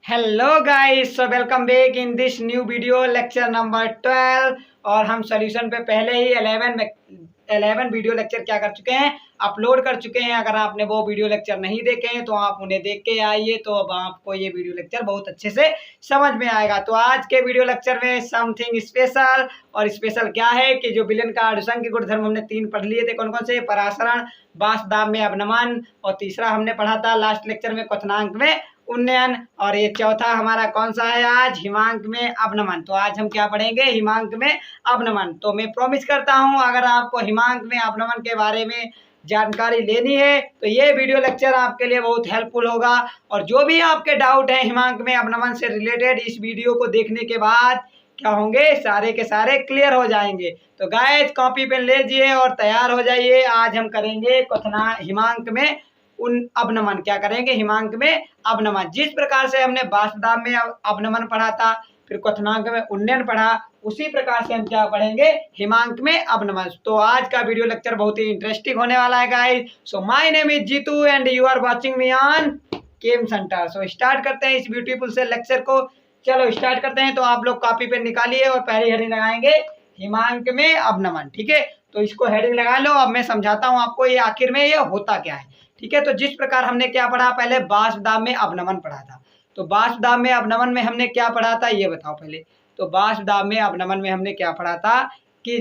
Hello guys, so welcome back in this new video lecture number 12। और हम solution पे पहले ही 11 वीडियो लेक्चर क्या कर चुके हैं, अपलोड कर चुके हैं। अगर आपने वो वीडियो लेक्चर नहीं देखे हैं तो आप उन्हें देख के आइए, तो अब आपको ये वीडियो लेक्चर बहुत अच्छे से समझ में आएगा। तो आज के वीडियो लेक्चर में समथिंग स्पेशल, और स्पेशल क्या है कि जो विलेन का अनुषंग के गुणधर्म हमने 3 पढ़ लिए थे। कौन कौन से? परासरण, वाष्पदाब में अवनमन, और तीसरा हमने पढ़ा था लास्ट लेक्चर में क्वथनांक में उन्नयन, और ये चौथा हमारा कौन सा है आज? हिमांक में अवनमन। तो आज हम क्या पढ़ेंगे? हिमांक में अवनमन। तो मैं प्रॉमिस करता हूं, अगर आपको हिमांक में अवनमन के बारे में जानकारी लेनी है तो ये वीडियो लेक्चर आपके लिए बहुत हेल्पफुल होगा। और जो भी आपके डाउट है हिमांक में अवनमन से रिलेटेड, इस वीडियो को देखने के बाद क्या होंगे? सारे के सारे क्लियर हो जाएंगे। तो गाइस, कॉपी पेन लीजिए और तैयार हो जाइए। आज हम करेंगे हिमांक में अवनमन। क्या करेंगे? हिमांक में अवनमन। जिस प्रकार से हमने वाष्पदाब में अवनमन पढ़ा था, फिर क्वथनांक में उन्नयन पढ़ा, उसी प्रकार से हम क्या पढ़ेंगे? हिमांक में अवनमन। तो आज का वीडियो लेक्चर बहुत ही इंटरेस्टिंग होने वाला है guys. So my name is Jeetu and you are watching me on Chem Centre. सो स्टार्ट करते हैं इस ब्यूटीफुल से लेक्चर को। चलो स्टार्ट करते हैं। तो आप लोग कॉपी पेन निकालिए और पहली हेडिंग लगाएंगे हिमांक में अवनमन। ठीक है, तो इसको हेडिंग लगा लो। अब मैं समझाता हूँ आपको ये आखिर में ये होता क्या है। ठीक है, तो जिस प्रकार हमने क्या पढ़ा, पहले वाष्पदाब में अवनमन पढ़ा था। तो वाष्पदाब में अवनमन में हमने क्या पढ़ा था ये बताओ पहले। तो वाष्पदाब में अवनमन में हमने क्या पढ़ा था कि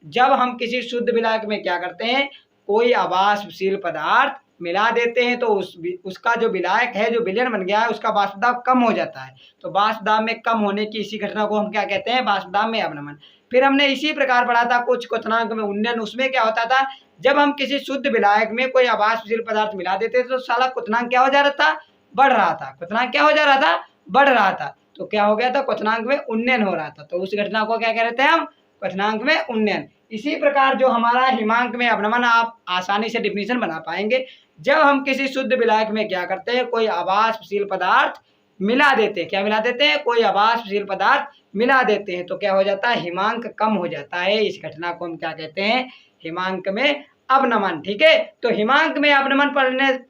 जब हम किसी शुद्ध विलायक में क्या करते हैं, कोई अवाष्पशील पदार्थ मिला देते हैं तो उसका जो विलायक है, जो विलयन बन गया है, उसका वाष्पदाब कम हो जाता है। तो वाष्पदाब में कम होने की इसी घटना को हम क्या कहते हैं? वाष्पदाब में अवनमन। फिर हमने इसी प्रकार पढ़ा था कुछ क्वथनांक में उन्नयन। उसमें क्या होता था, जब हम किसी शुद्ध विलायक में कोई अवाष्पशील पदार्थ मिला देते थे तो साला क्वथनांक क्या हो जा रहा था? बढ़ रहा था। क्वथनांक क्या हो जा रहा था? बढ़ रहा था। तो क्या हो गया था? क्वथनांक में उन्नयन हो रहा था। तो उस घटना को क्या कह रहे थे हम? क्वथनांक में उन्नयन। इसी प्रकार जो हमारा हिमांक में अवनमन, आप आसानी से डिफिनीशन बना पाएंगे। जब हम किसी शुद्ध विलायक में क्या करते हैं, कोई अवाष्पशील पदार्थ मिला देते हैं। क्या मिला देते हैं? कोई अवाष्पशील पदार्थ मिला देते हैं तो क्या हो जाता है? हिमांक कम हो जाता है। इस घटना को हम क्या कहते हैं? हिमांक में अवनमन। ठीक है, तो हिमांक में अवनमन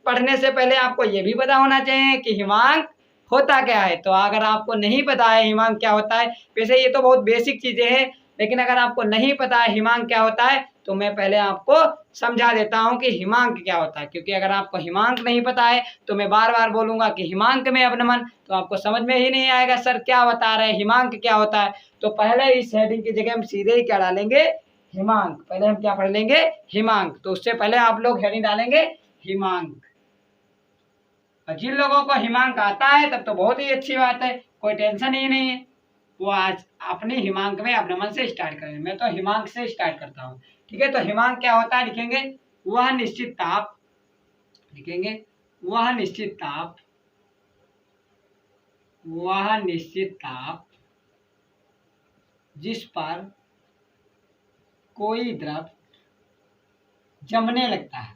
पढ़ने से पहले आपको यह भी पता होना चाहिए कि हिमांक होता क्या है। तो अगर आपको नहीं पता है हिमांक क्या होता है, वैसे ये तो बहुत बेसिक चीजें हैं, लेकिन अगर आपको नहीं पता है हिमांक क्या होता है तो मैं पहले आपको समझा देता हूं कि हिमांक क्या होता है। क्योंकि अगर आपको हिमांक नहीं पता है तो मैं बार बार बोलूंगा कि हिमांक में अवनमन, तो आपको समझ में ही नहीं आएगा सर क्या बता रहे हैं, हिमांक क्या होता है। तो पहले इस हेडिंग की जगह हम सीधे ही क्या डालेंगे? हिमांक। पहले हम क्या पढ़ लेंगे? हिमांक। तो उससे पहले आप लोग हेडिंग डालेंगे हिमांक। और जिन लोगों को हिमांक आता है तब तो बहुत ही अच्छी बात है, कोई टेंशन ही नहीं है। वो आज अपनी हिमांक में अवनमन से स्टार्ट करें। मैं तो हिमांक से स्टार्ट करता हूँ। ठीक है, तो हिमांक क्या होता है लिखेंगे, वह निश्चित ताप, लिखेंगे वह निश्चित ताप, वह निश्चित ताप जिस पर कोई द्रव जमने लगता है,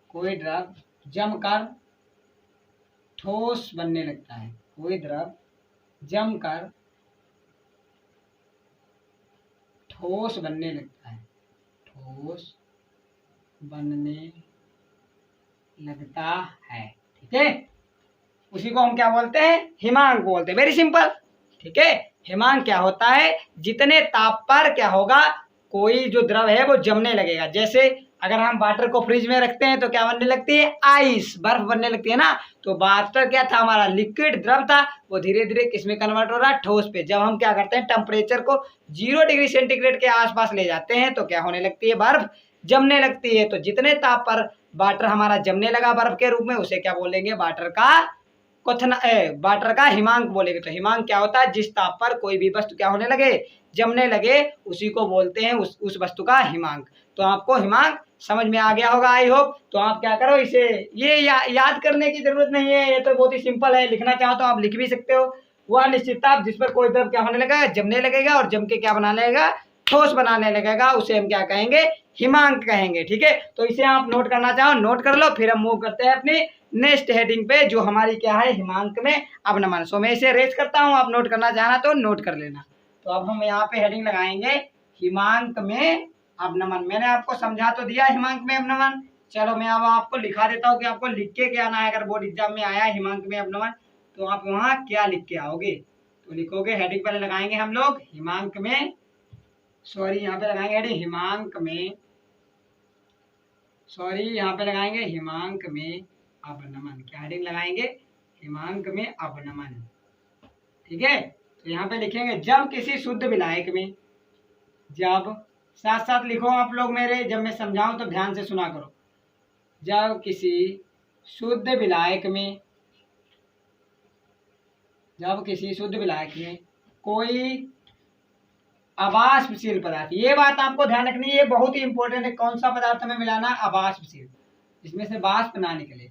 कोई द्रव जमकर ठोस बनने लगता है, कोई द्रव जमकर ठोस बनने लगता है, ठोस बनने लगता है। ठीक है, उसी को हम क्या बोलते हैं? हिमांक बोलते हैं। Very simple. ठीक है, हिमांक क्या होता है? जितने ताप पर क्या होगा, कोई जो द्रव है वो जमने लगेगा। जैसे अगर हम वाटर को फ्रिज में रखते हैं तो क्या बनने लगती है? आइस, बर्फ बनने लगती है ना। तो वाटर क्या था? हमारा लिक्विड द्रव था, वो धीरे धीरे किसमें कन्वर्ट हो रहा है? ठोस पे। जब हम क्या करते हैं, टेम्परेचर को 0 डिग्री सेंटीग्रेड के आसपास ले जाते हैं तो क्या होने लगती है? बर्फ जमने लगती है। तो जितने ताप पर वाटर हमारा जमने लगा बर्फ के रूप में, उसे क्या बोलेंगे? वाटर का वाटर का हिमांक बोलेंगे। तो हिमांक क्या होता है? जिस ताप पर कोई भी वस्तु क्या होने लगे? जमने लगे, उसी को बोलते हैं उस वस्तु का हिमांक। तो आपको हिमांक समझ में आ गया होगा, आई होप। तो आप क्या करो, इसे ये याद करने की जरूरत नहीं है, ये तो बहुत ही सिंपल है। लिखना चाहो तो आप लिख भी सकते हो। वह निश्चित ताप जिस पर कोई द्रव क्या होने लगेगा? जमने लगेगा, और जम के क्या बनाने लगेगा? ठोस बनाने लगेगा, उसे हम क्या कहेंगे? हिमांक कहेंगे। ठीक है, तो इसे आप नोट करना चाहो नोट कर लो। फिर हम मूव करते हैं अपनी नेक्स्ट हेडिंग पे, जो हमारी क्या है? हिमांक में अवनमन। सो मैं इसे रेज करता हूँ, आप नोट करना चाहना तो नोट कर लेना। तो अब हम यहाँ पे हेडिंग लगाएंगे हिमांक में अवनमन। मैंने आपको समझा तो दिया हिमांक में अवनमन। चलो मैं अब आपको लिखा देता हूँ कि आपको लिख के क्या आना है। अगर बोर्ड एग्जाम में आया हिमांक में अवनमन तो आप वहाँ क्या लिख के आओगे? तो लिखोगे, हेडिंग पहले लगाएंगे हम लोग हिमांक में, सॉरी यहाँ पे लगाएंगे हेडिंग हिमांक में, सॉरी यहाँ पे लगाएंगे हिमांक में अवनमन। क्या हेडिंग लगाएंगे? हिमांक में अवनमन। ठीक है, तो यहाँ पे लिखेंगे जब किसी शुद्ध विलायक में, जब, साथ साथ लिखो आप लोग मेरे, जब मैं समझाऊं तो ध्यान से सुना करो। जब किसी शुद्ध विलायक में, जब किसी शुद्ध विलायक में कोई अवाष्पशील पदार्थ, ये बात आपको ध्यान रखनी है, ये बहुत ही इंपॉर्टेंट है। कौन सा पदार्थ हमें मिलाना? अवाष्पशील, जिसमें से वाष्प ना निकले।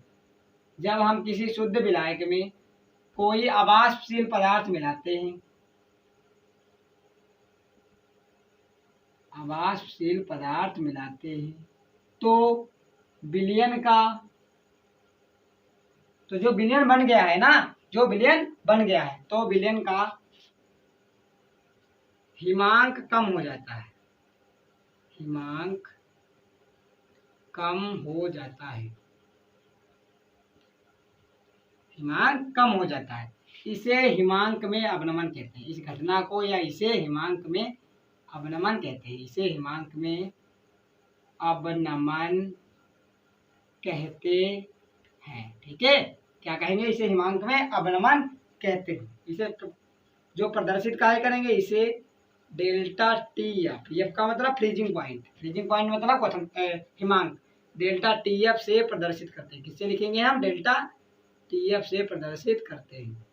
जब हम किसी शुद्ध विलायक में कोई अवाष्पशील पदार्थ मिलाते हैं, अवाष्पशील पदार्थ मिलाते हैं, तो विलयन का, तो जो विलयन बन गया है ना, जो विलयन बन गया है, तो विलयन का हिमांक कम हो जाता है, हिमांक कम हो जाता है, हिमांक कम हो जाता है। इसे हिमांक में अवनमन कहते हैं। इस घटना को या इसे हिमांक में अवनमन कहते हैं। इसे हिमांक में अवनमन कहते हैं। ठीक है, क्या कहेंगे? इसे हिमांक में अवनमन कहते हैं। इसे जो प्रदर्शित कार्य करेंगे, इसे डेल्टा टी एफ, एफ का मतलब फ्रीजिंग पॉइंट, फ्रीजिंग पॉइंट मतलब हिमांक, डेल्टा टी एफ से प्रदर्शित करते हैं। किससे लिखेंगे हम? डेल्टा टी एफ से प्रदर्शित करते हैं।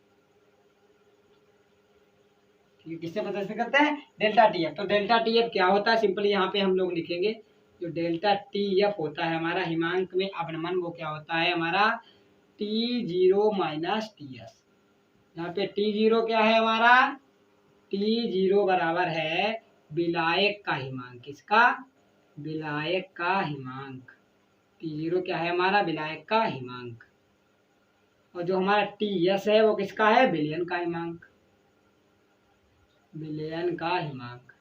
किससे प्रदर्शित करते हैं? Delta T F. तो डेल्टा टी एफ क्या होता है? सिंपली यहाँ पे हम लोग लिखेंगे, जो डेल्टा टी एफ होता है हमारा हिमांक में अवनमन, वो क्या होता है हमारा? T0 minus T S. यहाँ पे T0 क्या है हमारा? T0 बराबर है विलायक का हिमांक। किसका? विलायक का हिमांक। T0 क्या है हमारा? विलायक का हिमांक। और जो हमारा TS है वो किसका है? विलयन का हिमांक, विलयन का हिमांक।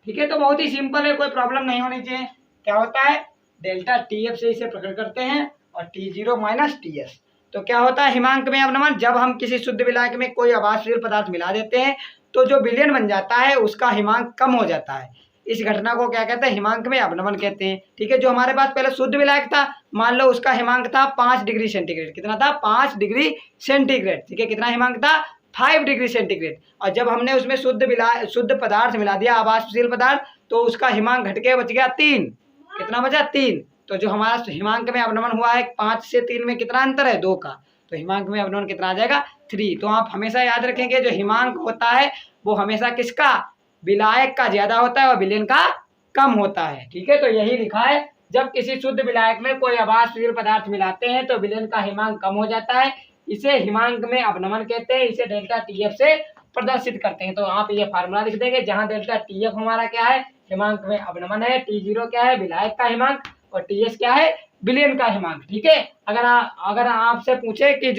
ठीक है, तो बहुत ही सिंपल है, कोई प्रॉब्लम नहीं होनी चाहिए। क्या होता है? डेल्टा TF से इसे प्रकट करते हैं और T0 माइनस TS। तो क्या होता है हिमांक में अवनमन? जब हम किसी शुद्ध विलायक में कोई अवाष्पशील पदार्थ मिला देते हैं, तो जो विलयन बन जाता है उसका हिमांक कम हो जाता है। इस घटना को क्या कहते हैं? हिमांक में अवनमन कहते हैं। ठीक है, जो हमारे पास पहले शुद्ध विलायक था, मान लो उसका हिमांक था 5 डिग्री सेंटीग्रेड। कितना था? 5 डिग्री सेंटीग्रेड। ठीक है, कितना हिमांक था? 5 डिग्री सेंटीग्रेड। और जब हमने उसमें शुद्ध पदार्थ मिला दिया, अवाष्पशील पदार्थ, तो उसका हिमांक घट के बच गया 3। कितना बचा? 3। तो जो हमारा हिमांक में अवनमन हुआ है, 5 से 3 में कितना अंतर है? 2 का। तो हिमांक में अवनमन कितना आ जाएगा? 3। तो आप हमेशा याद रखेंगे, जो हिमांक होता है वो हमेशा किसका? विलायक का ज्यादा होता है और विलयन का कम होता है। ठीक है, तो यही लिखा है, जब किसी शुद्ध विलायक में कोई अवाष्पशील पदार्थ मिलाते हैं तो विलयन का हिमांक कम हो जाता है। इसे हिमांक में अवनमन कहते हैं। इसे डेल्टा टीएफ से प्रदर्शित करते हैं। तो आप ये फार्मूला लिख देंगे, जहां डेल्टा टीएफ हमारा क्या है? हिमांक में अवनमन है। T0 क्या है? विलायक का हिमांक। और TS क्या है? विलयन का हिमांक। ठीक है, अगर आपसे पूछे कि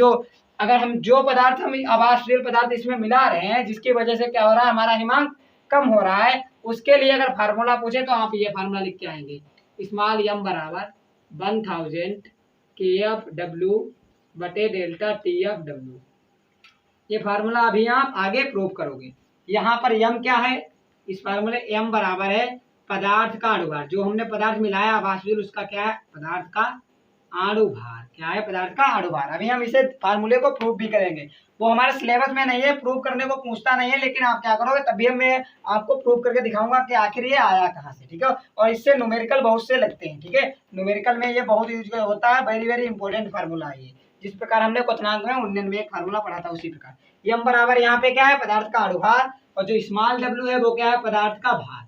अगर हम जो पदार्थ हम अवाष्पशील पदार्थ इसमें मिला रहे हैं, जिसकी वजह से क्या हो रहा है? हमारा हिमांक कम हो रहा है, उसके लिए अगर फार्मूला पूछे तो आप ये फार्मूला लिख के आएंगे, स्मॉल m बराबर 1000 KFW बटे डेल्टा TFW। ये फार्मूला अभी आप आगे प्रूव करोगे। यहाँ पर m क्या है? इस फार्मूले m बराबर है पदार्थ का अणुभार। जो हमने पदार्थ मिलाया अवाष्पशील, उसका क्या है? पदार्थ का अणुभार। क्या है? पदार्थ का अणुभार। अभी हम इसे फार्मूले को प्रूव भी करेंगे। वो हमारे सिलेबस में नहीं है, प्रूव करने को पूछता नहीं है, लेकिन आप क्या करोगे? तभी मैं आपको प्रूव करके दिखाऊंगा कि आखिर ये आया कहाँ से। ठीक है, और इससे न्यूमेरिकल बहुत से लगते हैं। ठीक है, न्यूमेरिकल में ये बहुत यूज होता है, वेरी वेरी इंपॉर्टेंट फार्मूला है ये। जिस प्रकार हमने क्वेश्चनांक में 99 में एक फार्मूला पढ़ा था, उसी प्रकार m बराबर यहाँ पे क्या है? पदार्थ का अणुभार। और जो स्मॉल w है वो क्या है? पदार्थ का भार।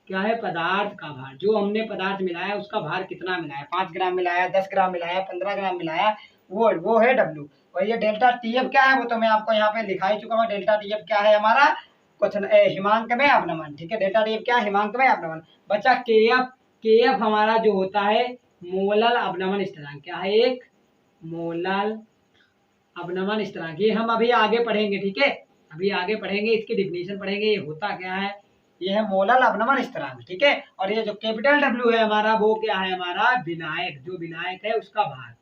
क्या है? पदार्थ का भार। जो हमने पदार्थ मिलाया उसका भार कितना मिलाया? 5 ग्राम मिलाया, 10 ग्राम मिलाया, 15 ग्राम मिलाया, वो है W। और ये डेल्टा TF क्या है? वो तो मैं आपको यहाँ पे लिखा ही चुका हूँ। डेल्टा TF क्या है हमारा? क्वेश्चन हिमांक में अवनमन। ठीक है, डेल्टा TF क्या? हिमांक में अवनमन। बच्चा KF हमारा जो होता है मोलल अवनमन स्थिरांक। क्या है? एक मोलल अवनमन स्थिरांक। ये हम अभी आगे पढ़ेंगे। ठीक है, अभी आगे पढ़ेंगे, इसकी डिफिनीशन पढ़ेंगे। ये होता क्या है? ये है मोलल अवनमन स्थिरांक। ठीक है, और ये जो कैपिटल W है हमारा, वो क्या है? हमारा विलायक। जो विलायक है उसका भार।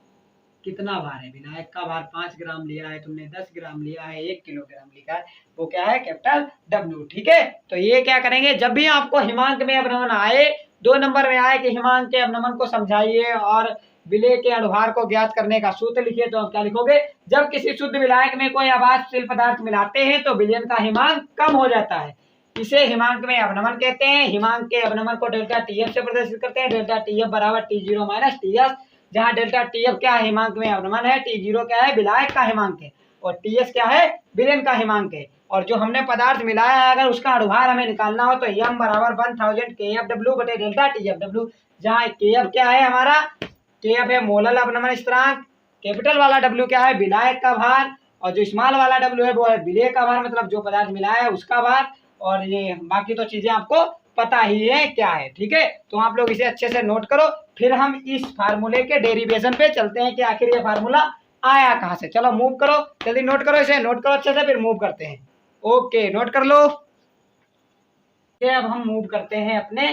कितना भार है, विनायक का भार 5 ग्राम लिया है तुमने, 10 ग्राम लिया है, 1 किलोग्राम लिखा है, वो क्या है कैपिटल डब्ल्यू। ठीक है, तो ये क्या करेंगे, जब भी आपको हिमांक में अवनमन आए, 2 नंबर में आए कि हिमांक के अवनमन को समझाइए और विलेय के अनुभार को ज्ञात करने का सूत्र लिखिए, तो आप क्या लिखोगे, जब किसी शुद्ध विलायक में कोई आवासशील पदार्थ मिलाते हैं तो विलयन का हिमांक कम हो जाता है, इसे हिमांक में अवनमन कहते हैं। हिमांक के अवनमन को डेल्टा टीएफ से प्रदर्शित करते हैं, डेल्टा टीएफ बराबर टी0 माइनस टीएस, जहां डेल्टा टीएफ क्या है, हिमांक में अवनमन है, टी0 क्या है, विलायक का हिमांक है, और टीएस क्या है, विलयन का हिमांक है। और जो हमने पदार्थ मिलाया है, अगर उसका अनुभार हमें निकालना हो तो एम बराबर 1000 KFW बटे डेल्टा TFW, जहाँ KF क्या है हमारा, KF है मोलल अवनमन स्थिरांक, कैपिटल वाला W क्या है, विलायक का भार, और जो स्मॉल वाला W है वो है विलेय का भार, मतलब जो पदार्थ मिलाया है उसका भार, और ये बाकी तो चीजें आपको पता ही है क्या है। ठीक है, तो आप लोग इसे अच्छे से नोट करो, फिर हम इस फार्मूले के डेरिवेशन पे चलते हैं कि आखिर ये फार्मूला आया कहाँ से। चलो मूव करो, जल्दी नोट करो, इसे नोट करो अच्छे से, फिर मूव करते हैं। ओके, नोट कर लो। ये अब हम मूव करते हैं अपने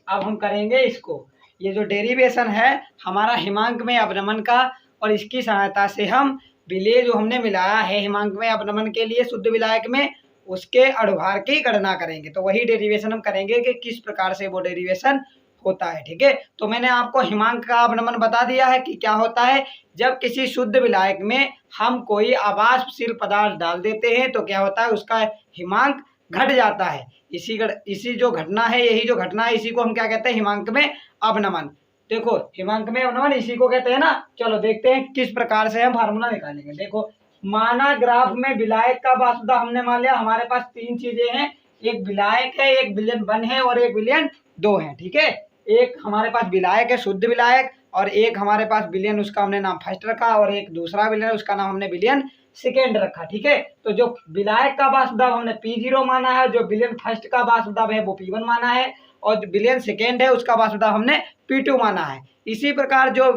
अब हम करेंगे इसको, ये जो डेरिवेशन है हमारा हिमांक में अवनमन का, और इसकी सहायता से हम विलेय जो हमने मिलाया है हिमांक में अवनमन के लिए शुद्ध विलायक में, उसके अनुभार की गणना करेंगे। तो वही डेरिवेशन हम करेंगे कि किस प्रकार से वो डेरिवेशन होता है। ठीक है, तो मैंने आपको हिमांक का अवनमन बता दिया है कि क्या होता है, जब किसी शुद्ध विलायक में हम कोई आवासशील पदार्थ डाल देते हैं तो क्या होता है, उसका हिमांक घट जाता है। इसी जो घटना है, यही जो घटना है, इसी को हम क्या कहते हैं, हिमांक में अवनमन। देखो हिमांक में अवनमन इसी को कहते हैं ना। चलो देखते हैं किस प्रकार से हम फार्मूला निकालेंगे। देखो, माना ग्राफ में विलायक का वासुदा हमने मान लिया, हमारे पास 3 चीजें हैं, एक विलायक है, एक विलयन 1 है और एक विलयन 2 है। ठीक है, एक हमारे पास विलायक है शुद्ध विलायक, और एक हमारे पास विलयन, उसका हमने नाम फर्स्ट रखा, और एक दूसरा विलयन, उसका नाम हमने विलयन सेकेंड रखा। ठीक है, तो जो विलायक का वासुदा हमने P0 माना है, जो विलयन फर्स्ट का वासुदा है वो P1 माना है, और जो विलयन सेकेंड है उसका वासुदा हमने P2 माना है। इसी प्रकार जो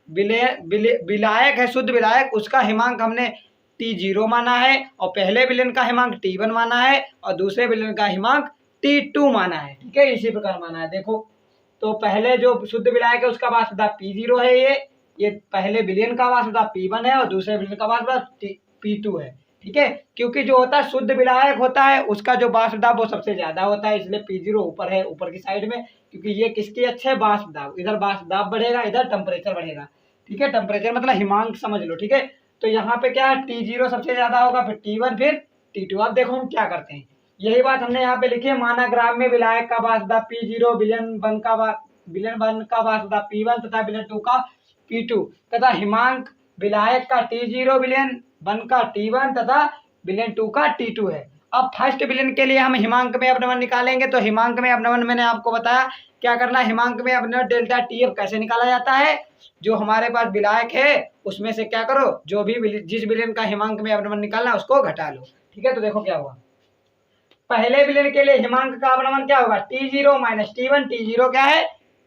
विलायक है शुद्ध विलायक, उसका हिमांक हमने T0 माना है, और पहले विलयन का हिमांक T1 माना है, और दूसरे विलयन का हिमांक T2 माना है। ठीक है, इसी प्रकार माना है। देखो, तो पहले जो शुद्ध विलायक है उसका वासुदा P0 है, ये पहले विलयन का वासुदा P1 है, और दूसरे विलयन का वासुदा P2 है। ठीक है, क्योंकि जो होता है शुद्ध विलायक होता है उसका जो वासुदाब वो सबसे ज्यादा होता है, इसलिए P0 ऊपर है, ऊपर की साइड में, क्योंकि ये किसकी अच्छे वासुदाब, इधर वासुदाब बढ़ेगा, इधर टेम्परेचर बढ़ेगा। ठीक है, टेम्परेचर मतलब हिमांक समझ लो। ठीक है, तो यहाँ पे क्या है, T0 सबसे ज्यादा होगा, फिर T1, फिर T2। अब देखो हम क्या करते हैं, यही बात हमने यहाँ पे लिखी है, माना ग्राफ में विलायक का वासुदा P0, विलयन 1 का वासुदा P1 तथा विलयन 2 का P2, तथा हिमांक विलायक का T0, विलयन 1 का T1 तथा विलयन 2 का T2 है। अब फर्स्ट विलयन के लिए हम हिमांक में अवनमन निकालेंगे, तो हिमांक में अवनमन मैंने आपको बताया क्या करना है, हिमांक में अवनमन डेल्टा TF कैसे निकाला जाता है, जो हमारे पास विलायक है उसमें से क्या करो, जो भी जिस विलयन का हिमांक में अवनमन निकालना है उसको घटा लो। ठीक है, तो देखो क्या हुआ, पहले विलयन के लिए हिमांक का अवनमन क्या होगा, T0 माइनस T1। T0 क्या है,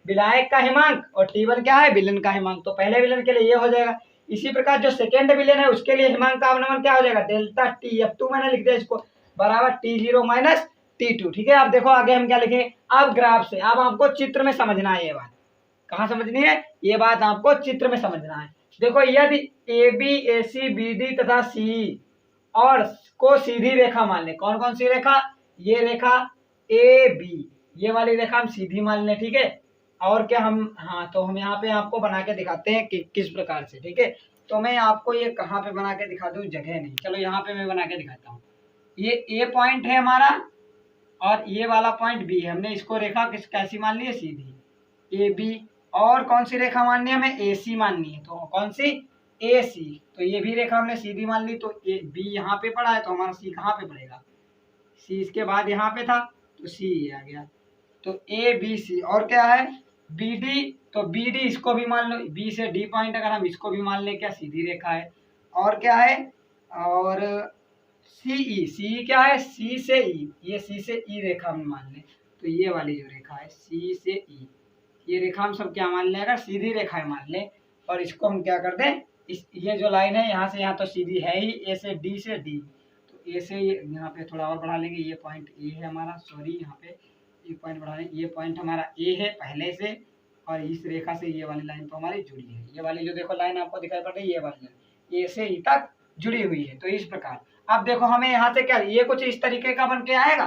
विलायक का हिमांक, और T1 क्या है, विलयन का हिमांक। तो पहले विलयन के लिए ये हो जाएगा। इसी प्रकार जो सेकेंड विलयन है उसके लिए हिमांक का अवनमन क्या हो जाएगा, डेल्टा TF2 मैंने लिख दिया इसको, बराबर T0 माइनस T2। ठीक है, अब देखो आगे हम क्या लिखें, अब ग्राफ से, अब आपको चित्र में समझना है ये बात। कहाँ समझनी है, ये बात आपको चित्र में समझना है। देखो, यदि AB AC BD तथा CE और को सीधी रेखा मान ले, कौन कौन सी रेखा, ये रेखा AB, ये वाली रेखा हम सीधी मान लें। ठीक है, और क्या हम, हाँ, तो हम यहाँ पे आपको बना के दिखाते हैं कि किस प्रकार से। ठीक है, तो मैं आपको ये कहाँ पे बना के दिखा दूँ, जगह नहीं, चलो यहाँ पे मैं बना के दिखाता हूँ। ये A पॉइंट है हमारा, और ये वाला पॉइंट B है, हमने इसको रेखा कैसी मान ली है, सीधी AB। और कौन सी रेखा माननी है, हमें AC माननी है, तो कौन सी, AC। तो ये भी रेखा हमने सीधी मान ली, तो B यहाँ पे पड़ा है, तो हमारा C कहाँ पे पड़ेगा, C इसके बाद यहाँ पे था, तो C ये आ गया। तो ABC, और क्या है BD, तो BD इसको भी मान लो, B से D पॉइंट अगर हम इसको भी मान ले, क्या सीधी रेखा है। और क्या है, और CE क्या है, C से E, ये C से E रेखा हम मान लें, तो ये वाली जो रेखा है C से E, ये रेखा हम सब क्या मान लें, अगर सीधी रेखा है मान लें, और इसको हम क्या कर दें, ये जो लाइन है यहाँ से यहाँ तो सीधी है ही, A से D से D, तो A से यहाँ पे थोड़ा और बढ़ा लेंगे, ये पॉइंट A है हमारा, सॉरी यहाँ पे एक पॉइंट बढ़ा लें, ये पॉइंट हमारा A है पहले से, और इस रेखा से ये वाली लाइन तो हमारी जुड़ी है। ये वाली जो देखो लाइन आपको दिखाई पड़ रही है, ये वाली लाइन ए से ई तक जुड़ी हुई है। तो इस प्रकार अब देखो हमें यहाँ से क्या, ये कुछ इस तरीके का बन के आएगा,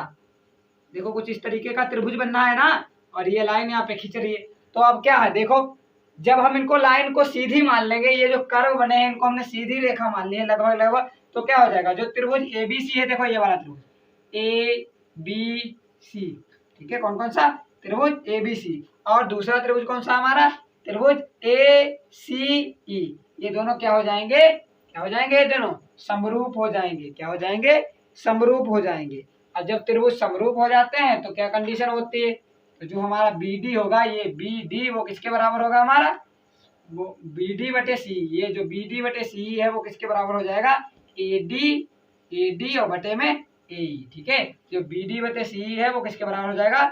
देखो कुछ इस तरीके का त्रिभुज बनना है ना, और ये लाइन यहाँ पे खींच रही है। तो अब क्या है, देखो जब हम इनको लाइन को सीधी मान लेंगे, ये जो कर्व बने हैं इनको हमने सीधी रेखा मान ली है लगभग लगभग, तो क्या हो जाएगा, जो त्रिभुज एबीसी है, देखो ये वाला त्रिभुज एबीसी, ठीक है, कौन कौन सा, त्रिभुज एबीसी, और दूसरा त्रिभुज कौन सा हमारा, त्रिभुज एसीई, ये दोनों क्या हो जाएंगे, क्या हो जाएंगे, ये दोनों समरूप हो जाएंगे, क्या हो जाएंगे, समरूप हो जाएंगे। और जब त्रिभुज समरूप हो जाते हैं तो क्या कंडीशन होती है, तो जो हमारा BD होगा, ये BD वो किसके बराबर होगा हमारा, वो BD बटे सी, ये जो BD बटे सी है वो किसके बराबर हो जाएगा, AD और बटे में AE, ठीक है, जो BD बटे सी है वो किसके बराबर हो जाएगा,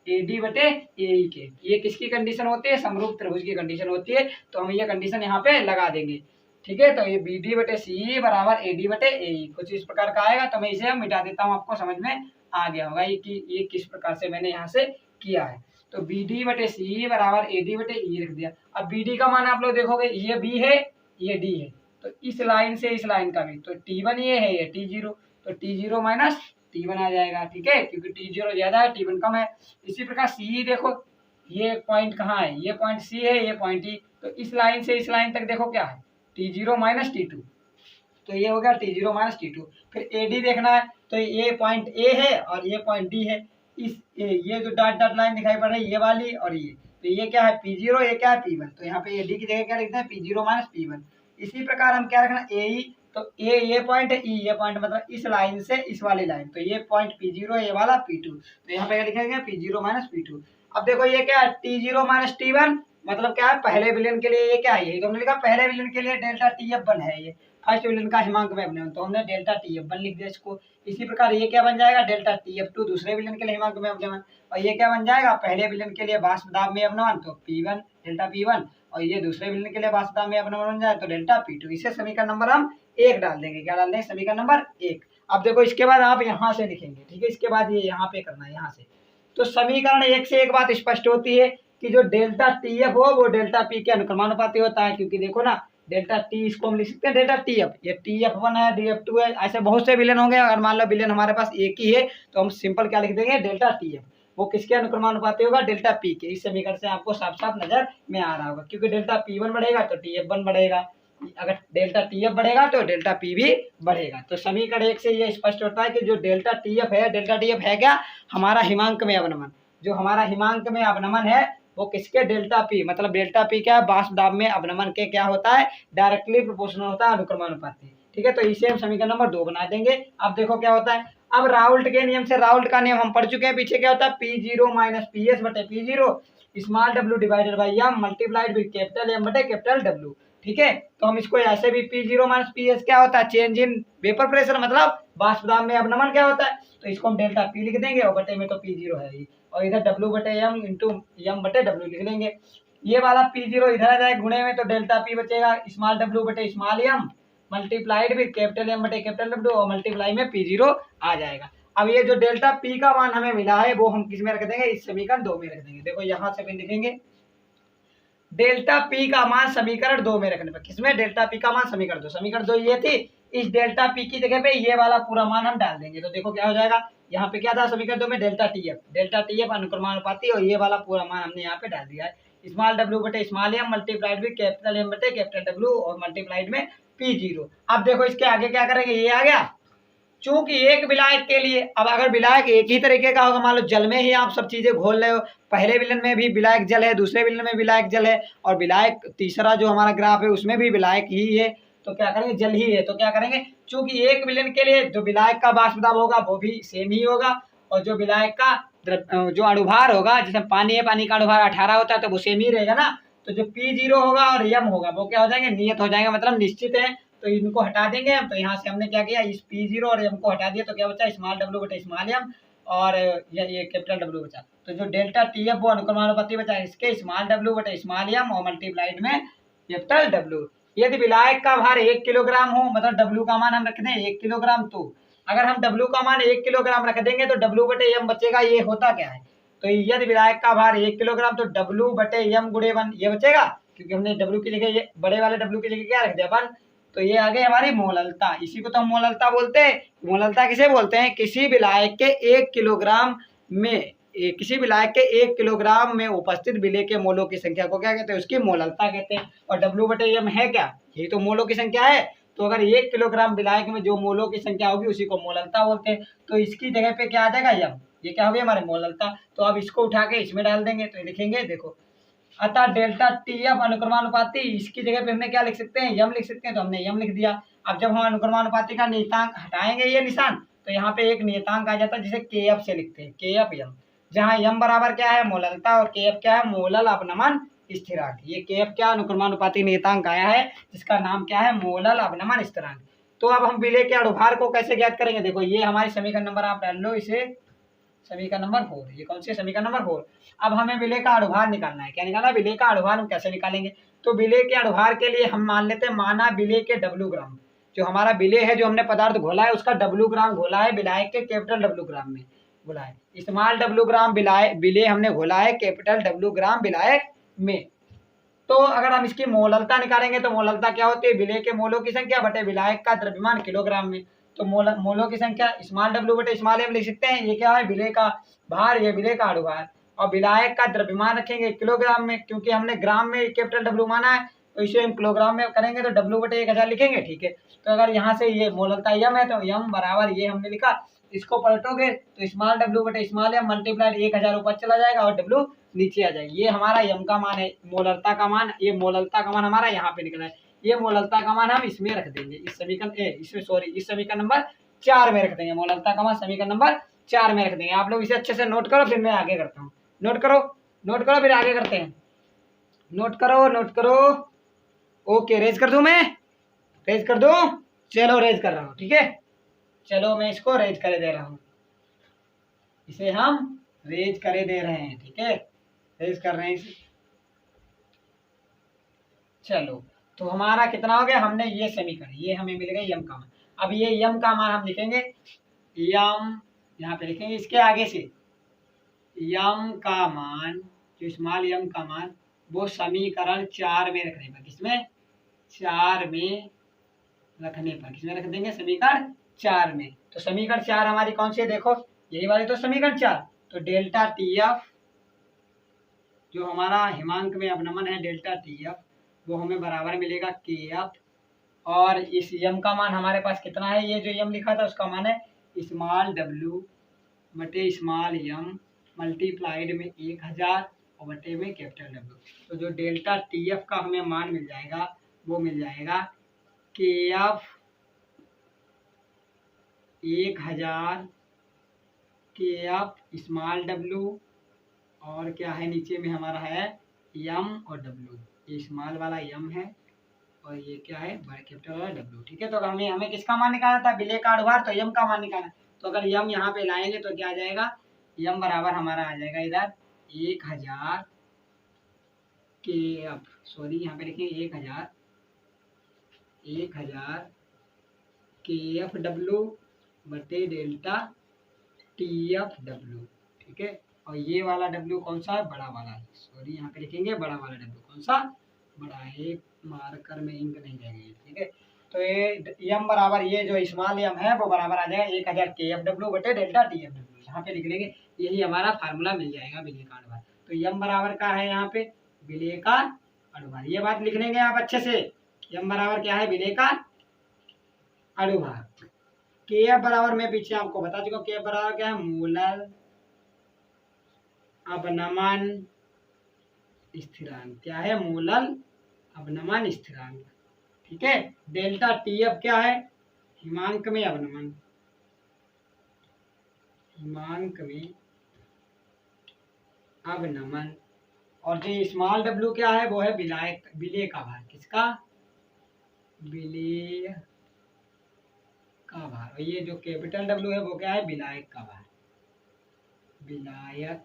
AD बटे AE के। ये किसकी कंडीशन होती है, समरूप त्रिभुज की कंडीशन होती है। तो हम ये कंडीशन यहाँ पे लगा देंगे, ठीक है। तो ये BD बटे सी बराबर AD बटे AE कुछ इस प्रकार का आएगा। तो मैं इसे मिटा देता हूँ, आपको समझ में आ गया होगा ये किस प्रकार से मैंने यहाँ से किया है। तो BD बटे सी बराबर AD बटे E रख दिया। अब BD का मान आप लोग देखोगे, ये B है, ये D है, तो इस लाइन से इस लाइन का भी, तो T1 ये है, ये T0, तो T0 माइनस T1 आ जाएगा, ठीक है, क्योंकि T0 ज्यादा है, T1 कम है। इसी प्रकार C देखो, ये पॉइंट कहाँ है, ये पॉइंट C है, ये पॉइंट E, तो इस लाइन से इस लाइन तक देखो क्या है, T0 माइनस T2, तो ये हो गया T0 माइनस T2। फिर AD देखना है, तो ये पॉइंट A है और ये पॉइंट D है, ये जो डॉट डॉट लाइन दिखाई पड़ रही है, ये वाली और ये, तो ये क्या है P0, ये क्या है P1, तो यहाँ पे AD की जगह क्या लिखते हैं, P0 माइनस P1। इसी प्रकार हम क्या रखना, AE, तो ये पॉइंट है, E ये पॉइंट, मतलब इस लाइन से इस वाली लाइन, तो ये पॉइंट P0, ये वाला P2, तो यहाँ पे क्या लिखेंगे, P0 माइनस P2। अब देखो ये क्या है, T0 माइनस T1, मतलब क्या है, पहले विलेन के लिए ये क्या है, ये तो हमने लिखा पहले विलेन के लिए डेल्टा TF1 है, ये फर्स्ट विलेन का हिमांक में अपने, तो हमने डेल्टा TF1 लिख दिया इसको। इसी प्रकार ये क्या बन जाएगा, डेल्टा TF2 दूसरे विलेन के लिए हिमांक में अपने, और ये क्या बन जाएगा, पहले विलेन के लिए वाष्प दाब में अपनमन, तो P1 डेल्टा P1, और ये दूसरे विलेन के लिए वाष्प दाब में अपनमन बन जाए तो डेल्टा P2। इसे समीकरण नंबर हम 1 डाल देंगे, क्या डाल देंगे, समीकरण नंबर 1। अब देखो इसके बाद आप यहाँ से लिखेंगे, ठीक है, इसके बाद ये यहाँ पे करना है, यहाँ से। तो समीकरण 1 से एक बात स्पष्ट होती है कि जो डेल्टा TF हो वो डेल्टा P के अनुक्रमानुपाती होता है, क्योंकि देखो ना, डेल्टा T इसको हम लिख सकते हैं डेल्टा TF, ये TF1 है, DF2 है, ऐसे बहुत से विलेन होंगे। अगर मान लो विलेन हमारे पास एक ही है तो हम सिंपल क्या लिख देंगे, डेल्टा TF, वो किसके अनुक्रमानुपाती होगा, डेल्टा P के। इस समीकरण से आपको साफ साफ नजर में आ रहा होगा, क्योंकि डेल्टा P1 बढ़ेगा तो TF1 बढ़ेगा, अगर डेल्टा TF बढ़ेगा तो डेल्टा P भी बढ़ेगा। तो समीकरण 1 से ये स्पष्ट होता है कि जो डेल्टा TF है, डेल्टा TF है क्या, हमारा हिमांक में अवनमन, जो हमारा हिमांक में अवनमन है वो किसके, डेल्टा P, मतलब डेल्टा P क्या है, वाष्प दाब में अवनमन के क्या होता है, डायरेक्टली प्रोपोर्शनल होता है, अनुक्रमानुपाती, ठीक है। तो इसे हम समीकरण नंबर 2 बना देंगे। अब देखो क्या होता है, अब राउल्ट के नियम से, राउल्ट का नियम हम पढ़ चुके हैं पीछे, क्या होता है, P0 माइनस PS बटे P0 small w divided by m multiplied with capital M बटे कैपिटल W, ठीक है। तो हम इसको ऐसे भी P0 माइनस PS क्या होता है, चेंज इन वेपर प्रेशर, मतलब वाष्प दाब में अवनमन क्या होता है, तो इसको हम डेल्टा P लिख देंगे, और बटे में तो P0 है ही, और इधर W बटे M इंटू M बटे W लिख लेंगे। ये वाला P0 इधर आ जाए गुणे में, तो डेल्टा P बचेगा स्मॉल w बटे small m multiplied with capital M बटे कैपिटल W, और मल्टीप्लाई में P0 आ जाएगा। अब ये जो डेल्टा P का मान हमें मिला है वो हम किस में रख देंगे, इस समीकरण 2 में रख देंगे। देखो यहाँ से भी लिखेंगे डेल्टा P का मान समीकरण 2 में रखने पर, किसमें, डेल्टा P का मान समीकरण 2, समीकरण 2 ये थी, इस डेल्टा P की जगह पे ये वाला पूरा मान हम डाल देंगे। तो देखो क्या हो जाएगा, यहाँ पे क्या था समीकरण 2 में, डेल्टा TF अनुक्रमानुपाती, और ये वाला पूरा मान हमने यहाँ पे डाल दिया है, स्मॉल w बटे small m multiplied with capital M बटे कैपिटल W, और मल्टीप्लाइड में P0। अब देखो इसके आगे क्या करेंगे, ये आ गया, चूंकि एक विलायक के लिए, अब अगर विलायक एक ही तरीके का होगा, मान लो जल में ही आप सब चीजें घोल रहे हो, पहले विलन में भी विलायक जल है, दूसरे विलन में विलायक जल है, और विलायक तीसरा जो हमारा ग्राफ है उसमें भी विलायक ही है, तो क्या करेंगे, जल ही है, तो क्या करेंगे, चूंकि एक विलन के लिए जो विलायक का वाष्प दाब होगा वो भी सेम ही होगा, और जो विलायक का जो अणुभार होगा, जैसे पानी है, पानी का अणुभार 18 होता है, तो वो सेम ही रहेगा ना। तो जो P0 होगा और M होगा वो क्या हो जाएंगे, नियत हो जाएंगे, मतलब निश्चित है, तो इनको हटा देंगे हम। तो यहाँ से हमने क्या किया, इस P0 और M को हटा दिया, तो क्या बचा, स्मॉल w बटे स्मॉल m, और ये कैपिटल W बचा। तो जो डेल्टा TF वो अनुक्रमानुपाती बचा, इसके स्मॉल w बटे स्मॉल m और मल्टीप्लाइड में कैपिटल W। यदि विलायक का भार 1 किलोग्राम हो, मतलब W का मान हम रख दें 1 किलोग्राम, तो अगर हम W का मान 1 किलोग्राम रख देंगे तो W बटे M बचेगा, ये होता क्या है, तो यदि विलायक का भार 1 किलोग्राम तो W बटे m गुणे 1 ये बचेगा, क्योंकि हमने W की जगह ये बड़े वाले W की जगह क्या रख दिया 1। तो ये आ गई हमारी मोललता। इसी को तो हम मोललता बोलते हैं। मोललता किसे बोलते हैं? किसी विलायक के 1 किलोग्राम में किसी विलायक के 1 किलोग्राम में उपस्थित विलेय के मोलों की संख्या को क्या कहते हैं? उसकी मोललता कहते हैं। और W बटे m है क्या? यही तो मोलों की संख्या है। तो अगर 1 किलोग्राम विलायक में जो मोलों की संख्या होगी उसी को मोललता बोलते हैं। तो इसकी जगह पे क्या आ जाएगा? m। ये क्या होगी? हमारे मोललता। तो अब इसको उठा के इसमें डाल देंगे तो लिखेंगे, देखो, अतः डेल्टा TF अनुक्रमानुपाती, इसकी जगह पे हमने क्या लिख सकते हैं? m लिख सकते हैं। तो हमने m लिख दिया। अब जब हम अनुक्रमानुपाती का नियतांक हटाएंगे ये निशान, तो यहाँ पे एक नियतांक आ जाता है जिसे KF से लिखते हैं, KF m, जहाँ m बराबर क्या है? मोललता, और KF क्या है? मोलल अवनमन स्थिरांक। ये KF क्या? अनुक्रमानुपाती नियतांक आया है जिसका नाम क्या है? मोलल अवनमन स्थिरांक। तो अब हम विलेय के अणुभार को कैसे ज्ञात करेंगे? देखो, ये हमारी समीकरण नंबर आप डाल लो, इसे समीकरण नंबर 4। ये कौन सी समीकरण नंबर 4? अब हमें विलेय का अणुभार निकालना है। क्या निकालना है? विलेय का अणुभार। हम कैसे निकालेंगे? तो विलेय के अणुभार के लिए हम मान लेते हैं, माना विलेय के W ग्राम, जो हमारा विलेय है, जो हमने पदार्थ घोला है उसका W ग्राम घोला है विलायक के कैपिटल W ग्राम में घोला है। स्मॉल W ग्राम विलेय हमने घोला है कैपिटल W ग्राम विलायक में। तो अगर हम इसकी मोललता निकालेंगे तो मोललता क्या होती है? विलेय के मोलों की संख्या बटे विलायक का द्रव्यमान किलोग्राम में। तो मोलों की संख्या स्मॉल W बटे स्मॉल m लिख सकते हैं। ये क्या है? विलेय का भार, ये विलेय का अणुभार। और विलायक का द्रव्यमान रखेंगे किलोग्राम में, क्योंकि हमने ग्राम में कैपिटल W माना है, तो इसे हम किलोग्राम में करेंगे तो W बटे 1000 लिखेंगे। ठीक है। तो अगर यहाँ से ये मोललता m है तो m बराबर ये हमने लिखा, इसको पलटोगे तो स्मॉल W बटे स्मॉल m मल्टीप्लाइड 1000 ऊपर चला जाएगा और W नीचे आ जाएगी। ये हमारा m का मान है, मोललता का मान। ये मोललता का मान हमारा यहाँ पे निकला है। ये मोललता का मान हम इसमें रख देंगे, इस समीकरण इस समीकरण नंबर 4 में रख देंगे। मोललता का मान समीकरण नंबर 4 में रख देंगे। आप लोग इसे अच्छे से नोट करो, फिर मैं आगे करता हूँ। नोट करो फिर आगे करते हैं। नोट करो। ओके, रेज कर दूं मैं? रेज कर दूं? चलो रेज कर रहा हूँ। ठीक है, चलो मैं इसको रेज करे दे रहा हूँ। इसे हम रेज करे दे रहे हैं। ठीक है, रेज कर रहे हैं इसे। चलो, तो हमारा कितना हो गया? हमने ये समीकरण, ये हमें मिल गया m का मान। अब ये m का मान हम लिखेंगे, m यहाँ पे लिखेंगे, इसके आगे से m का मान, जो स्मॉल m का मान, वो समीकरण 4 में रखने पर, किसमें? 4 में रखने पर, किसमें रख देंगे? समीकरण 4 में। तो समीकरण 4 हमारी कौन सी है? देखो, यही वाली तो समीकरण 4। तो डेल्टा TF, जो हमारा हिमांक में अवनमन है, डेल्टा TF, वो हमें बराबर मिलेगा KF। और इस m का मान हमारे पास कितना है? ये जो m लिखा था उसका मान है स्मॉल W बटे स्मॉल m मल्टीप्लाइड में 1000 और बटे में कैपिटल W। तो जो डेल्टा TF का हमें मान मिल जाएगा वो मिल जाएगा KF 1000 KF स्मॉल W, और क्या है नीचे में हमारा है m और W। ये स्मॉल वाला m है और ये क्या है? बड़ा कैपिटल वाला W। ठीक है। तो अगर हमें किसका मान निकालना था? विलेय का अणुभार, तो m का मान निकालना। तो अगर m यहाँ पे लाएंगे तो क्या आ जाएगा? m बराबर हमारा आ जाएगा इधर 1000 KF, सॉरी यहाँ पे लिखेंगे 1000 KFW बटे डेल्टा TFW। ठीक है। और ये वाला W कौन सा है? बड़ा वाला है। सॉरी यहाँ पे लिखेंगे बड़ा वाला W। कौन सा? बड़ा है। एक मार्कर में इंक नहीं लगेगी। ठीक है। तो ये m बराबर, ये जो स्मॉल m है वो बराबर आ जाएगा 1000 KFW बटे डेल्टा TFW। यहाँ पे लिख लेंगे, यही हमारा फार्मूला मिल जाएगा विलेय का अणुभार। तो m बराबर का है यहाँ पे? विलेय का अणुभार। ये बात लिख लेंगे आप अच्छे से। m बराबर क्या है? विलेय का अणुभार। KF बराबर मैं पीछे आपको बता चुका हूँ। KF बराबर क्या है? मोलल अवनमन स्थिरांक। क्या है? मोलल अवनमन स्थिरांक। ठीक है। डेल्टा TF क्या है? हिमांक में अवनमन, हिमांक में अवनमन। और जो स्मॉल W क्या है? वो है विलेय का भार। किसका? विलेय का भार। और ये जो कैपिटल W है वो क्या है? विलायक का भार, विलायक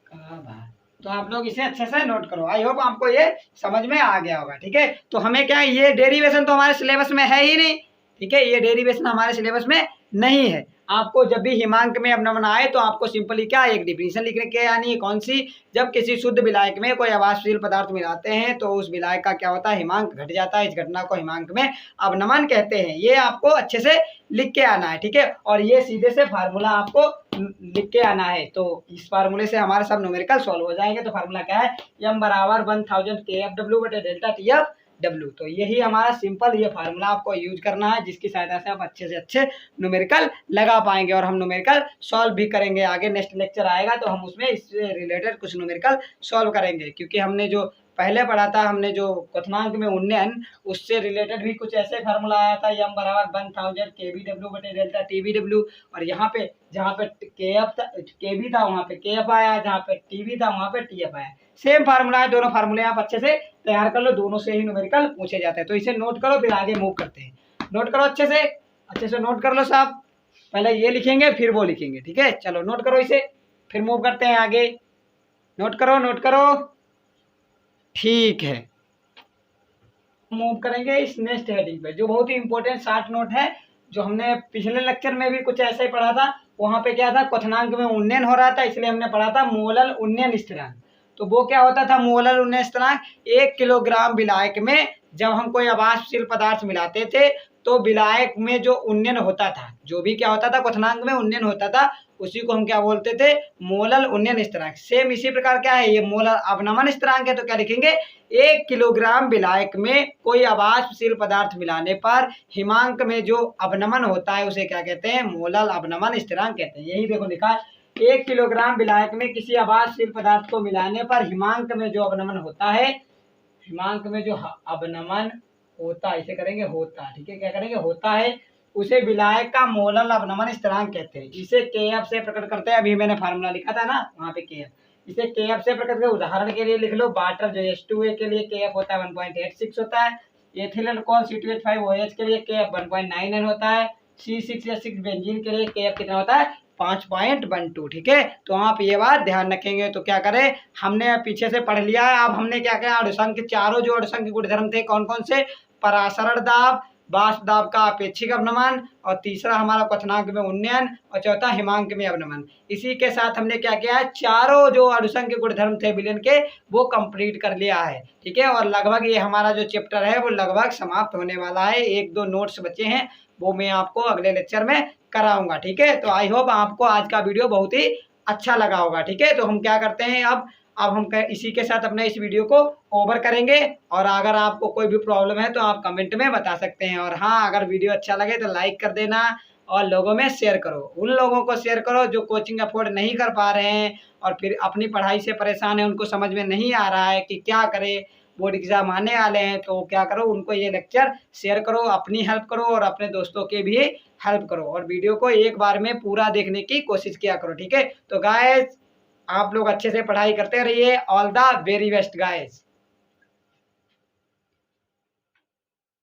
का भार। तो आप लोग इसे अच्छे से नोट करो। आई होप आपको ये समझ में आ गया होगा। ठीक है। तो हमें क्या है, ये डेरिवेशन तो हमारे सिलेबस में है ही नहीं। ठीक है, ये डेरिवेशन हमारे सिलेबस में नहीं है। आपको जब भी हिमांक में अपनमन आए तो आपको सिंपली क्या एक डिफिनीशन लिखने के, यानी कौन सी, जब किसी शुद्ध विलायक में कोई अवाष्पशील पदार्थ मिलाते हैं तो उस विलायक का क्या होता है, हिमांक घट जाता है। इस घटना को हिमांक में अपनमन कहते हैं। ये आपको अच्छे से लिख के आना है, ठीक है। और ये सीधे से फार्मूला आपको लिख के आना है। तो इस फार्मूले से हमारे सब न्यूमेरिकल सॉल्व हो जाएंगे। तो फार्मूला क्या है, m बराबर 1000 KFW बटे डेल्टा TFW। तो यही हमारा सिंपल ये फार्मूला आपको यूज करना है, जिसकी सहायता से आप अच्छे से अच्छे न्यूमेरिकल लगा पाएंगे और हम न्यूमेरिकल सॉल्व भी करेंगे। आगे नेक्स्ट लेक्चर आएगा तो हम उसमें इससे रिलेटेड कुछ न्यूमेरिकल सॉल्व करेंगे, क्योंकि हमने जो पहले पढ़ा था, हमने जो क्वथनांक में उन्नयन, उससे रिलेटेड भी कुछ ऐसे फार्मूला आया था, m बराबर 1000 KBW बटे डेल्टा TBW। और यहाँ पे जहाँ पे KB था वहाँ पे KF आया, जहाँ पे TB था वहाँ पे TF आया। सेम फार्मूला है, दोनों फार्मूले आप अच्छे से तैयार कर लो, दोनों से ही न्यूमेरिकल पूछे जाते हैं। तो इसे नोट करो, फिर आगे मूव करते हैं। नोट करो अच्छे से नोट कर लो साहब। पहले ये लिखेंगे फिर वो लिखेंगे, ठीक है। चलो नोट करो इसे, फिर मूव करते हैं आगे। नोट करो, ठीक है। मूव करेंगे इस नेक्स्ट हेडिंग पे, जो बहुत ही इंपॉर्टेंट शॉर्ट नोट है, जो हमने पिछले लेक्चर में भी कुछ ऐसा ही पढ़ा था। वहाँ पे क्या था, क्वथनांक में उन्नयन हो रहा था, इसलिए हमने पढ़ा था मोलल उन्नयन स्थिरांक। तो वो क्या होता था, मोलल उन्नयन स्थिरांक 1 किलोग्राम विलायक में जब हम कोई अवाष्पशील पदार्थ मिलाते थे तो विलायक में जो उन्नयन होता था, जो भी क्या होता था क्वथनांक में उन्नयन होता था, उसी को हम क्या बोलते थे, मोलल उन्नयन स्थिरांक। सेम इसी प्रकार क्या है, ये मोलल अवनमन स्थिरांक है। तो क्या लिखेंगे, 1 किलोग्राम विलायक में कोई अवाष्पशील पदार्थ मिलाने पर हिमांक में जो अवनमन होता है उसे क्या कहते हैं, मोलल अवनमन स्थिरांक कहते हैं। यही देखो लिखा है, 1 किलोग्राम विलायक में किसी अवाष्पशील पदार्थ को मिलाने पर हिमांक में जो अवनमन होता है, हिमांक में जो अवनमन होता है, इसे करेंगे होता, ठीक है, क्या करेंगे, होता है, उसे विलायक का मोलल अवनमन स्थिरांक कहते हैं। इसे KF से प्रकट करते हैं। अभी मैंने फार्मूला लिखा था ना वहाँ पे KF, इसे KF से प्रकट करते। उदाहरण के लिए लिख लो, वाटर जो H2A के लिए KF होता है 1.86 होता है। एथिल अल्कोहल C2H5OH के लिए KF 1.99 होता है। C6H6 बेंजीन के लिए KF कितना होता है, 5.12, ठीक है। तो आप ये बात ध्यान रखेंगे। तो क्या करें, हमने पीछे से पढ़ लिया है। अब हमने क्या किया, अणुसंख्य चारों जो अणुसंख्य गुणधर्म थे कौन कौन से, परासरण दाब, वाष्प दाब का अपेक्षिक अवनमन, और तीसरा हमारा क्वथनांक में उन्नयन, और चौथा हिमांक में अवनमन। इसी के साथ हमने क्या किया है, चारों जो अणुसंख्य गुणधर्म थे विलयन के वो कंप्लीट कर लिया है, ठीक है। और लगभग ये हमारा जो चैप्टर है वो लगभग समाप्त होने वाला है। 1-2 नोट्स बचे हैं, वो मैं आपको अगले लेक्चर में कराऊंगा, ठीक है। तो आई होप आपको आज का वीडियो बहुत ही अच्छा लगा होगा, ठीक है। तो हम क्या करते हैं, अब हम इसी के साथ अपने इस वीडियो को ओवर करेंगे। और अगर आपको कोई भी प्रॉब्लम है तो आप कमेंट में बता सकते हैं। और हाँ, अगर वीडियो अच्छा लगे तो लाइक कर देना और लोगों में शेयर करो। उन लोगों को शेयर करो जो कोचिंग अफोर्ड नहीं कर पा रहे हैं और फिर अपनी पढ़ाई से परेशान है, उनको समझ में नहीं आ रहा है कि क्या करें, बोर्ड एग्जाम आने वाले हैं। तो क्या करो, उनको ये लेक्चर शेयर करो, अपनी हेल्प करो और अपने दोस्तों के भी हेल्प करो। और वीडियो को एक बार में पूरा देखने की कोशिश किया करो, ठीक है। तो गाइस, आप लोग अच्छे से पढ़ाई करते रहिए। All the very best guys.